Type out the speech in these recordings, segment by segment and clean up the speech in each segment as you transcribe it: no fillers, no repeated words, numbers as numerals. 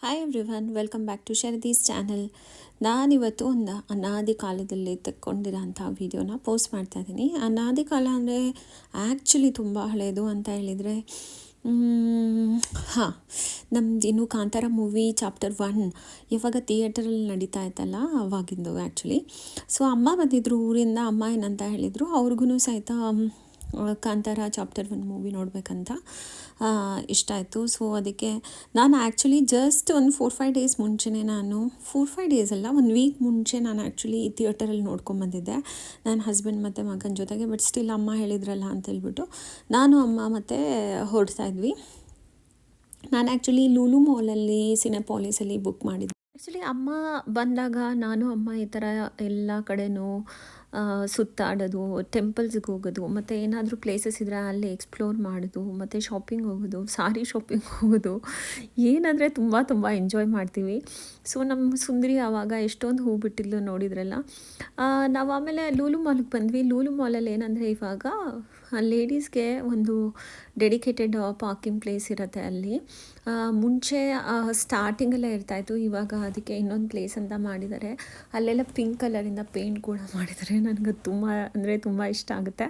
Hi everyone, welcome back to Sharadi's channel. ನಾನಿವತ್ತು ಒಂದು ಅನಾದಿ ಕಾಲದಲ್ಲಿ ತೆಕ್ಕೊಂಡಿರೋಂಥ ವೀಡಿಯೋನ ಪೋಸ್ಟ್ ಮಾಡ್ತಾ ಇದ್ದೀನಿ. ಅನಾದಿ ಕಾಲ ಅಂದರೆ ಆ್ಯಕ್ಚುಲಿ ತುಂಬ ಹಳೆಯದು ಅಂತ ಹೇಳಿದರೆ ಹಾಂ, ನಮ್ದು ಇನ್ನೂ ಕಾಂತಾರ ಮೂವಿ ಚಾಪ್ಟರ್ 1 ಇವಾಗ ಥಿಯೇಟರಲ್ಲಿ ನಡೀತಾ ಇತ್ತಲ್ಲ, ಅವಾಗಿಂದು ಆ್ಯಕ್ಚುಲಿ. ಸೊ ಅಮ್ಮ ಬಂದಿದ್ದರು ಊರಿಂದ. ಅಮ್ಮ ಏನಂತ ಹೇಳಿದರು, ಅವ್ರಿಗೂ ಸಹಿತ ಕಾಂತಾರ ಚಾಪ್ಟರ್ 1 ಮೂವಿ ನೋಡಬೇಕಂತ ಇಷ್ಟ ಆಯಿತು. ಸೊ ಅದಕ್ಕೆ ನಾನು ಆ್ಯಕ್ಚುಲಿ ಜಸ್ಟ್ ಒಂದು 4-5 ಡೇಸ್ ಮುಂಚೆನೇ, ನಾನು 4-5 ಡೇಸ್ ಅಲ್ಲ, 1 ವೀಕ್ ಮುಂಚೆ ನಾನು ಆ್ಯಕ್ಚುಲಿ ಥಿಯೇಟರಲ್ಲಿ ನೋಡ್ಕೊಂಬಂದಿದ್ದೆ ನನ್ನ ಹಸ್ಬೆಂಡ್ ಮತ್ತು ಮಗನ ಜೊತೆಗೆ. ಬಟ್ ಸ್ಟಿಲ್ ಅಮ್ಮ ಹೇಳಿದ್ರಲ್ಲ ಅಂತೇಳ್ಬಿಟ್ಟು ನಾನು ಅಮ್ಮ ಮತ್ತು ಹೊರಡ್ತಾ ಇದ್ವಿ. ನಾನು ಆ್ಯಕ್ಚುಲಿ ಲೂಲು ಮಾಲಲ್ಲಿ ಸಿನೆಪಾಲಿಸಲ್ಲಿ ಬುಕ್ ಮಾಡಿದ್ದೆ. ಆ್ಯಕ್ಚುಲಿ ಅಮ್ಮ ಬಂದಾಗ ನಾನು ಅಮ್ಮ ಈ ಥರ ಎಲ್ಲ ಕಡೆನೂ ಸುತ್ತಾಡೋದು, ಟೆಂಪಲ್ಸ್ಗೆ ಹೋಗೋದು, ಮತ್ತು ಏನಾದರೂ ಪ್ಲೇಸಸ್ ಇದ್ದರೆ ಅಲ್ಲಿ ಎಕ್ಸ್ಪ್ಲೋರ್ ಮಾಡೋದು, ಮತ್ತು ಶಾಪಿಂಗ್ ಹೋಗೋದು, ಸಾರಿ ಶಾಪಿಂಗ್ ಹೋಗೋದು, ಏನಂದರೆ ತುಂಬ ತುಂಬ ಎಂಜಾಯ್ ಮಾಡ್ತೀವಿ. ಸೊ ನಮ್ಮ ಸುಂದರಿ ಆವಾಗ ಎಷ್ಟೊಂದು ಹೂ ಬಿಟ್ಟಿದ್ಲು ನೋಡಿದ್ರಲ್ಲ. ನಾವು ಆಮೇಲೆ ಲೂಲು ಮಾಲ್ಗೆ ಬಂದ್ವಿ. ಲೂಲು ಮಾಲಲ್ಲಿ ಏನಂದರೆ ಇವಾಗ ಲೇಡೀಸ್ಗೆ ಒಂದು ಡೆಡಿಕೇಟೆಡ್ ಪಾರ್ಕಿಂಗ್ ಪ್ಲೇಸ್ ಇರುತ್ತೆ ಅಲ್ಲಿ. ಮುಂಚೆ ಸ್ಟಾರ್ಟಿಂಗಲ್ಲೇ ಇರ್ತಾಯಿತ್ತು, ಇವಾಗ ಅದಕ್ಕೆ ಇನ್ನೊಂದು ಪ್ಲೇಸ್ ಅಂತ ಮಾಡಿದ್ದಾರೆ. ಅಲ್ಲೆಲ್ಲ ಪಿಂಕ್ ಕಲರಿಂದ ಪೇಂಟ್ ಕೂಡ ಮಾಡಿದ್ದಾರೆ. ನನಗೆ ತುಂಬ ಅಂದರೆ ತುಂಬ ಇಷ್ಟ ಆಗುತ್ತೆ.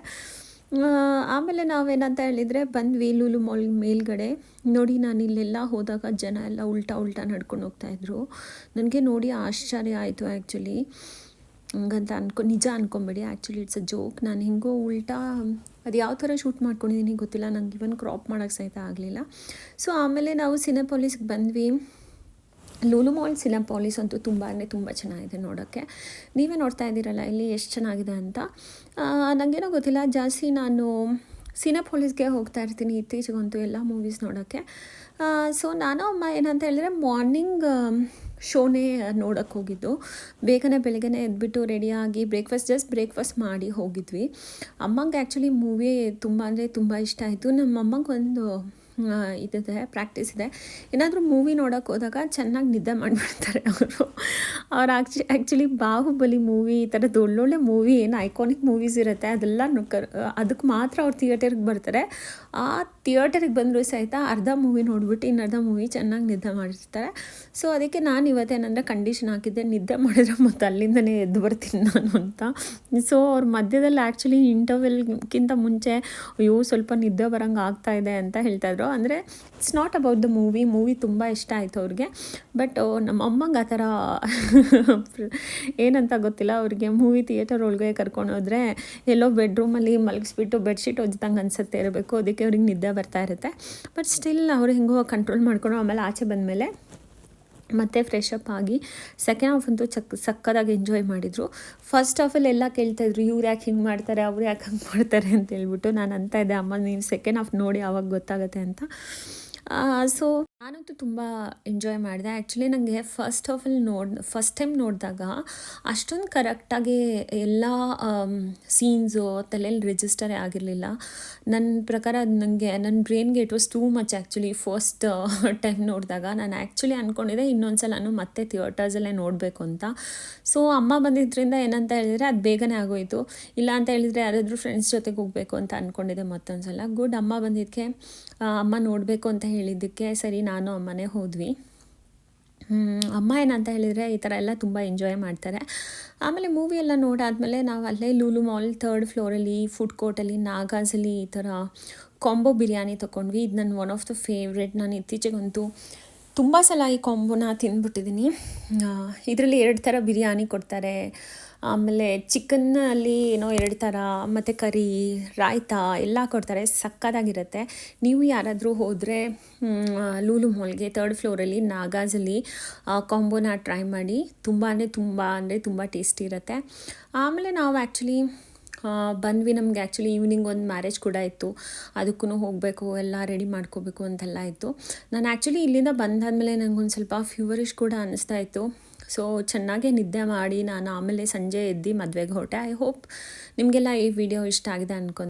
ಆಮೇಲೆ ನಾವೇನಂತ ಹೇಳಿದರೆ ಬಂದ್ವಿ ಲೂಲು ಮಾಲ್ ಮೇಲ್ಗಡೆ. ನೋಡಿ, ನಾನು ಇಲ್ಲೆಲ್ಲ ಹೋದಾಗ ಜನ ಎಲ್ಲ ಉಲ್ಟಾ ನಡ್ಕೊಂಡು ಹೋಗ್ತಾಯಿದ್ರು. ನನಗೆ ನೋಡಿ ಆಶ್ಚರ್ಯ ಆಯಿತು ಆ್ಯಕ್ಚುಲಿ. ಹಂಗಂತ ನಿಜ ಅಂದ್ಕೊಂಬೇಡಿ, ಆ್ಯಕ್ಚುಲಿ ಇಟ್ಸ್ ಅ ಜೋಕ್. ನಾನು ಹೆಂಗೋ ಉಲ್ಟಾ ಅದು ಯಾವ ಥರ ಶೂಟ್ ಮಾಡ್ಕೊಂಡಿದ್ದೀನಿ ಗೊತ್ತಿಲ್ಲ, ನಂಗೆ ಇವನ್ ಕ್ರಾಪ್ ಮಾಡೋಕ್ಕೆ ಸಹಿತ ಆಗಲಿಲ್ಲ. ಸೊ ಆಮೇಲೆ ನಾವು ಸಿನೆಪಾಲಿಸ್ಗೆ ಬಂದ್ವಿ. ಲೂಲು ಮಾಲ್ ಸಿನೆಪಾಲಿಸ್ ಅಂತೂ ತುಂಬ ಅಂದರೆ ತುಂಬ ಚೆನ್ನಾಗಿದೆ ನೋಡೋಕ್ಕೆ. ನೀವೇ ನೋಡ್ತಾ ಇದ್ದೀರಲ್ಲ ಇಲ್ಲಿ ಎಷ್ಟು ಚೆನ್ನಾಗಿದೆ ಅಂತ. ನನಗೇನೋ ಗೊತ್ತಿಲ್ಲ, ಜಾಸ್ತಿ ನಾನು ಸಿನೆಪಾಲಿಸ್ಗೆ ಹೋಗ್ತಾ ಇರ್ತೀನಿ ಇತ್ತೀಚೆಗಂತೂ ಎಲ್ಲ ಮೂವೀಸ್ ನೋಡೋಕ್ಕೆ. ಸೊ ನಾನು ಅಮ್ಮ ಏನಂತ ಹೇಳಿದ್ರೆ ಮಾರ್ನಿಂಗ್ ಶೋನೇ ನೋಡೋಕ್ಕೆ ಹೋಗಿದ್ದು. ಬೆಳಗ್ಗೆ ಎದ್ಬಿಟ್ಟು ರೆಡಿಯಾಗಿ ಜಸ್ಟ್ ಬ್ರೇಕ್ಫಾಸ್ಟ್ ಮಾಡಿ ಹೋಗಿದ್ವಿ. ಅಮ್ಮಂಗೆ ಆ್ಯಕ್ಚುಲಿ ಮೂವಿ ತುಂಬ ಅಂದರೆ ತುಂಬ ಇಷ್ಟ ಆಯಿತು. ನಮ್ಮ ಅಮ್ಮಂಗೆ ಒಂದು ಇದಿದೆ, ಪ್ರಾಕ್ಟೀಸ್ ಇದೆ. ಏನಾದರೂ ಮೂವಿ ನೋಡೋಕ್ಕೆ ಹೋದಾಗ ಚೆನ್ನಾಗಿ ನಿದ್ದೆ ಮಾಡಿಬಿಡ್ತಾರೆ ಅವರು. ಆ್ಯಕ್ಚುಲಿ ಬಾಹುಬಲಿ ಮೂವಿ, ಈ ಥರದ್ದು ಒಳ್ಳೊಳ್ಳೆ ಮೂವಿ ಏನು ಐಕಾನಿಕ್ ಮೂವೀಸ್ ಇರುತ್ತೆ ಅದೆಲ್ಲ ಅದಕ್ಕೆ ಮಾತ್ರ ಅವ್ರು ಥಿಯೇಟರ್ಗೆ ಬರ್ತಾರೆ. ಆ ಥಿಯೇಟರಿಗೆ ಬಂದರೂ ಸಹಿತ ಅರ್ಧ ಮೂವಿ ನೋಡಿಬಿಟ್ಟು ಇನ್ನರ್ಧ ಮೂವಿ ಚೆನ್ನಾಗಿ ನಿದ್ದೆ ಮಾಡಿರ್ತಾರೆ. ಸೊ ಅದಕ್ಕೆ ನಾನು ಇವತ್ತೇನಂದರೆ ಕಂಡೀಷನ್ ಹಾಕಿದ್ದೆ, ನಿದ್ದೆ ಮಾಡಿದ್ರೆ ಮತ್ತು ಅಲ್ಲಿಂದನೇ ಎದ್ದು ಬರ್ತೀನಿ ನಾನು ಅಂತ. ಸೊ ಅವ್ರ ಮಧ್ಯದಲ್ಲಿ ಆ್ಯಕ್ಚುಲಿ ಇಂಟರ್ವೆಲ್ಗಿಂತ ಮುಂಚೆ ಅಯ್ಯೋ ಸ್ವಲ್ಪ ನಿದ್ದೆ ಬರೋಂಗೆ ಆಗ್ತಾಯಿದೆ ಅಂತ ಹೇಳ್ತಾಯಿದ್ರು. ಅಂದರೆ it's not about the movie ತುಂಬ ಇಷ್ಟ ಆಯಿತು ಅವ್ರಿಗೆ. ಬಟ್ ನಮ್ಮ ಅಮ್ಮಂಗೆ ಆ ಥರ ಏನಂತ ಗೊತ್ತಿಲ್ಲ, ಅವ್ರಿಗೆ ಮೂವಿ ಥಿಯೇಟರ್ ಒಳಗೆ ಕರ್ಕೊಂಡು ಹೋದರೆ ಎಲ್ಲೋ ಬೆಡ್ರೂಮಲ್ಲಿ ಮಲಗಿಸ್ಬಿಟ್ಟು ಬೆಡ್ಶೀಟ್ ಒಜ್ದಂಗೆ ಅನಿಸುತ್ತೆ ಇರಬೇಕು. ಅದಕ್ಕೆ ಅವ್ರಿಗೆ ನಿದ್ದೆ ಬರ್ತಾ ಇರುತ್ತೆ. ಬಟ್ ಸ್ಟಿಲ್ ಅವ್ರು ಹೆಂಗೋ ಕಂಟ್ರೋಲ್ ಮಾಡ್ಕೊಂಡು ಆಮೇಲೆ ಆಚೆ ಬಂದಮೇಲೆ ಮತ್ತೆ ಫ್ರೆಶ್ ಅಪ್ ಆಗಿ ಸೆಕೆಂಡ್ ಹಾಫ್ ಅಂತೂ ಸಕ್ಕದಾಗಿ ಎಂಜಾಯ್ ಮಾಡಿದರು. ಫಸ್ಟ್ ಹಾಫಲ್ಲಿ ಎಲ್ಲ ಕೇಳ್ತಾಯಿದ್ರು, ಇವ್ರು ಯಾಕೆ ಹಿಂಗೆ ಮಾಡ್ತಾರೆ, ಅವ್ರು ಯಾಕೆ ಹಂಗೆ ಮಾಡ್ತಾರೆ ಅಂತ ಹೇಳ್ಬಿಟ್ಟು. ನಾನು ಅಂತ ಇದ್ದೆ, ಅಮ್ಮ ನೀವು ಸೆಕೆಂಡ್ ಹಾಫ್ ನೋಡಿ ಆವಾಗ ಗೊತ್ತಾಗುತ್ತೆ ಅಂತ. ಸೊ ನಾನಂತೂ ತುಂಬ ಎಂಜಾಯ್ ಮಾಡಿದೆ. ಆ್ಯಕ್ಚುಲಿ ನನಗೆ ಫಸ್ಟ್ ಟೈಮ್ ನೋಡಿದಾಗ ಅಷ್ಟೊಂದು ಕರೆಕ್ಟಾಗಿ ಎಲ್ಲ ಸೀನ್ಸು ತಲೆಯಲ್ಲಿ ರಿಜಿಸ್ಟರೇ ಆಗಿರಲಿಲ್ಲ. ನನ್ನ ಪ್ರಕಾರ ನನಗೆ ನನ್ನ ಬ್ರೈನ್ಗೆ it was too much actually. First time ನೋಡಿದಾಗ ನಾನು ಆ್ಯಕ್ಚುಲಿ ಅಂದ್ಕೊಂಡಿದ್ದೆ ಇನ್ನೊಂದು ಸಲ ಮತ್ತೆ ಥಿಯೇಟರ್ಸಲ್ಲೇ ನೋಡಬೇಕು ಅಂತ. ಸೊ ಅಮ್ಮ ಬಂದಿದ್ದರಿಂದ ಏನಂತ ಹೇಳಿದರೆ ಅದು ಬೇಗನೆ ಆಗೋಯಿತು. ಇಲ್ಲ ಅಂತ ಹೇಳಿದರೆ ಯಾರಾದರೂ ಫ್ರೆಂಡ್ಸ್ ಜೊತೆಗೆ ಹೋಗಬೇಕು ಅಂತ ಅಂದ್ಕೊಂಡಿದ್ದೆ ಮತ್ತೊಂದು ಸಲ. ಗುಡ್, ಅಮ್ಮ ಬಂದಿದ್ದಕ್ಕೆ, ಅಮ್ಮ ನೋಡಬೇಕು ಅಂತ ಹೇಳಿದ್ದಕ್ಕೆ ಸರಿ ನಾನು ಅಮ್ಮನೇ ಹೋದ್ವಿ. ಅಮ್ಮ ಏನಂತ ಹೇಳಿದರೆ ಈ ಥರ ಎಲ್ಲ ತುಂಬ ಎಂಜಾಯ್ ಮಾಡ್ತಾರೆ. ಆಮೇಲೆ ಮೂವಿ ಎಲ್ಲ ನೋಡಾದ್ಮೇಲೆ ನಾವು ಅಲ್ಲೇ ಲೂಲು ಮಾಲ್ 3rd ಫ್ಲೋರಲ್ಲಿ ಫುಡ್ ಕೋರ್ಟಲ್ಲಿ ನಾಗಾಸಲ್ಲಿ ಈ ಥರ ಕಾಂಬೋ ಬಿರಿಯಾನಿ ತೊಗೊಂಡ್ವಿ. ಇದು ನನ್ನ ಒನ್ ಆಫ್ ದ ಫೇವ್ರೆಟ್. ನಾನು ಇತ್ತೀಚೆಗಂತೂ ತುಂಬ ಸಲ ಈ ಕಾಂಬೋನ ತಿಂದ್ಬಿಟ್ಟಿದ್ದೀನಿ. ಇದರಲ್ಲಿ 2 ಥರ ಬಿರಿಯಾನಿ ಕೊಡ್ತಾರೆ. ಆಮೇಲೆ ಚಿಕನ್ನಲ್ಲಿ ಏನೋ 2 ಥರ, ಮತ್ತು ಕರಿ, ರಾಯ್ತಾ ಎಲ್ಲ ಕೊಡ್ತಾರೆ. ಸಕ್ಕತ್ತಾಗಿರುತ್ತೆ. ನೀವು ಯಾರಾದರೂ ಹೋದರೆ ಲೂಲು ಮಾಲ್ಗೆ 3rd ಫ್ಲೋರಲ್ಲಿ ನಾಗಾಸಲ್ಲಿ ಕಾಂಬೋನ ಟ್ರೈ ಮಾಡಿ. ತುಂಬ ಟೇಸ್ಟಿ ಇರುತ್ತೆ. ಆಮೇಲೆ ನಾವು ಆ್ಯಕ್ಚುಲಿ ಬಂದ್ವಿ. ನಮಗೆ ಆ್ಯಕ್ಚುಲಿ ಈವ್ನಿಂಗ್ ಒಂದು ಮ್ಯಾರೇಜ್ ಕೂಡ ಇತ್ತು, ಅದಕ್ಕೂ ಹೋಗಬೇಕು, ಎಲ್ಲ ರೆಡಿ ಮಾಡ್ಕೋಬೇಕು ಅಂತೆಲ್ಲ ಇತ್ತು. ನಾನು ಆ್ಯಕ್ಚುಲಿ ಇಲ್ಲಿಂದ ಬಂದಾದಮೇಲೆ ನನಗೊಂದು ಸ್ವಲ್ಪ ಫೀವರಿಶ್ ಕೂಡ ಅನ್ನಿಸ್ತಾ ಇತ್ತು. ಸೊ ಚೆನ್ನಾಗೇ ನಿದ್ದೆ ಮಾಡಿ ನಾನು ಆಮೇಲೆ ಸಂಜೆ ಎದ್ದು ಮದುವೆಗೆ ಹೊರಟೆ. ಐ ಹೋಪ್ ನಿಮಗೆಲ್ಲ ಈ ವಿಡಿಯೋ ಇಷ್ಟ ಆಗಿದೆ ಅನ್ಕೊಂಡು